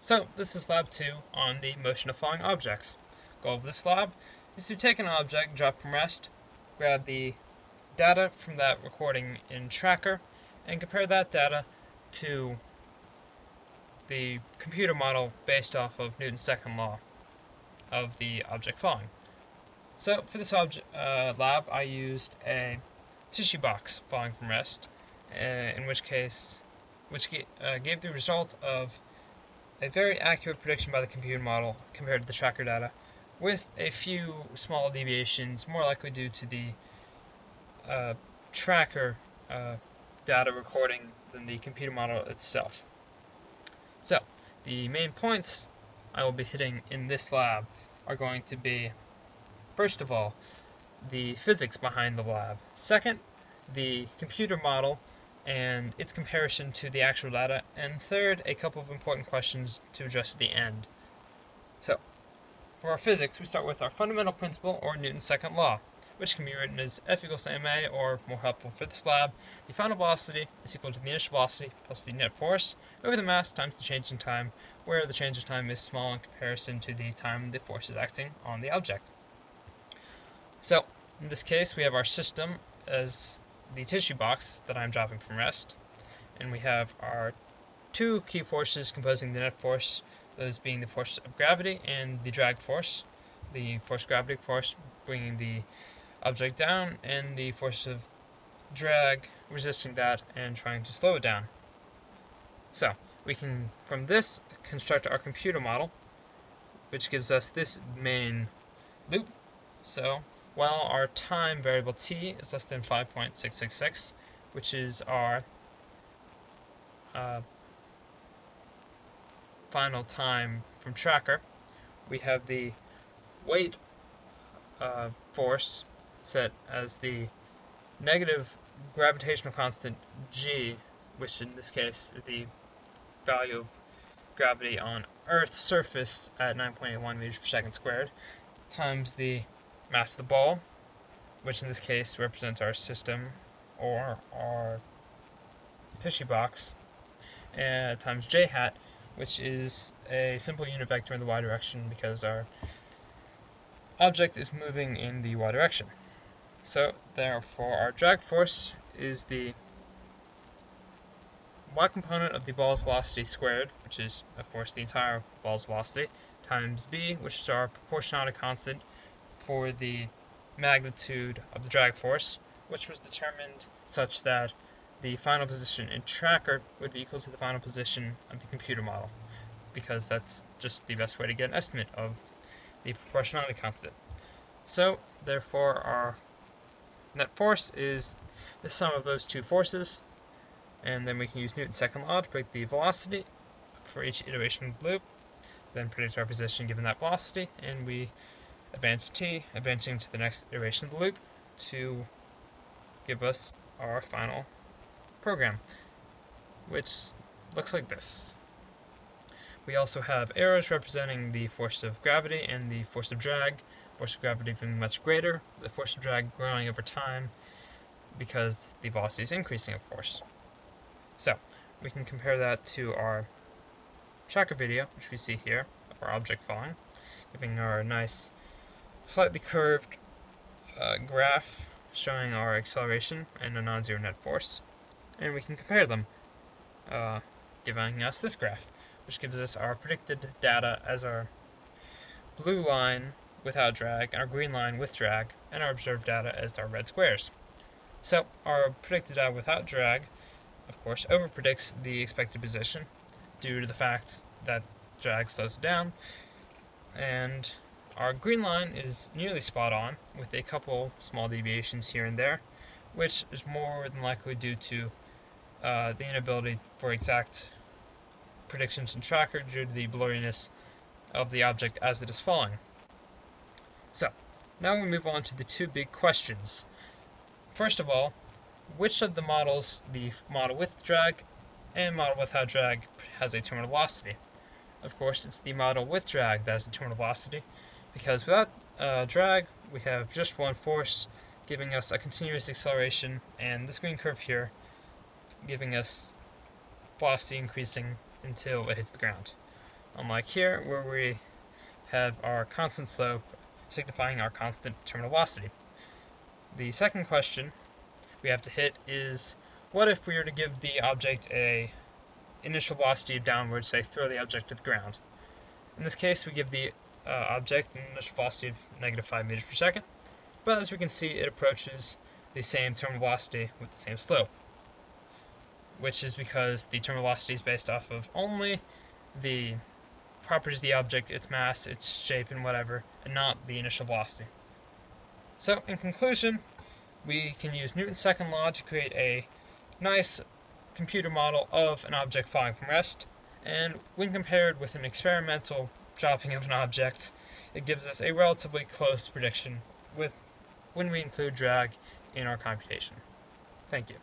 So this is lab 2 on the motion of falling objects. Goal of this lab is to take an object, drop from rest, grab the data from that recording in Tracker, and compare that data to the computer model based off of Newton's second law of the object falling. So for this lab, I used a tissue box falling from rest, which gave the result of a very accurate prediction by the computer model compared to the tracker data, with a few small deviations more likely due to the tracker data recording than the computer model itself. So, the main points I will be hitting in this lab are going to be, first of all, the physics behind the lab. Second, the computer model and its comparison to the actual data, and third, a couple of important questions to address at the end. So, for our physics, we start with our fundamental principle, or Newton's second law, which can be written as F equals ma, or more helpful for this lab, the final velocity is equal to the initial velocity plus the net force over the mass times the change in time, where the change in time is small in comparison to the time the force is acting on the object. So, in this case, we have our system as the tissue box that I'm dropping from rest, and we have our two key forces composing the net force, those being the force of gravity and the drag force, the force gravity force bringing the object down, and the force of drag resisting that and trying to slow it down. So we can, from this, construct our computer model, which gives us this main loop. So while our time variable t is less than 5.666, which is our final time from tracker, we have the weight force set as the negative gravitational constant g, which in this case is the value of gravity on Earth's surface at 9.81 meters per second squared, times the mass of the ball, which in this case represents our system or our tissue box, times j hat, which is a simple unit vector in the y direction because our object is moving in the y direction. So therefore our drag force is the y component of the ball's velocity squared, which is of course the entire ball's velocity, times b, which is our proportionality constant for the magnitude of the drag force, which was determined such that the final position in tracker would be equal to the final position of the computer model, because that's just the best way to get an estimate of the proportionality constant. So therefore our net force is the sum of those two forces, and then we can use Newton's second law to predict the velocity for each iteration of the loop, then predict our position given that velocity, and we advance t, advancing to the next iteration of the loop to give us our final program, which looks like this. We also have arrows representing the force of gravity and the force of drag, force of gravity being much greater, the force of drag growing over time because the velocity is increasing, of course. So we can compare that to our tracker video, which we see here, of our object falling, giving our nice slightly curved graph showing our acceleration and a non-zero net force, and we can compare them, giving us this graph, which gives us our predicted data as our blue line without drag, and our green line with drag, and our observed data as our red squares. So our predicted data without drag, of course, overpredicts the expected position due to the fact that drag slows it down, and our green line is nearly spot on, with a couple small deviations here and there, which is more than likely due to the inability for exact predictions in tracker due to the blurriness of the object as it is falling. So, now we move on to the two big questions. First of all, which of the models, the model with drag and model without drag, has a terminal velocity? Of course, it's the model with drag that has the terminal velocity, because without drag, we have just one force giving us a continuous acceleration, and this green curve here giving us velocity increasing until it hits the ground. unlike here where we have our constant slope signifying our constant terminal velocity. The second question we have to hit is, what if we were to give the object a initial velocity of downward, say throw the object to the ground? In this case, we give the object an initial velocity of -5 meters per second, but as we can see, it approaches the same terminal velocity with the same slope, which is because the terminal velocity is based off of only the properties of the object, its mass, its shape, and whatever, and not the initial velocity. So, in conclusion, we can use Newton's second law to create a nice computer model of an object falling from rest, and when compared with an experimental dropping of an object, it gives us a relatively close prediction when we include drag in our computation. Thank you.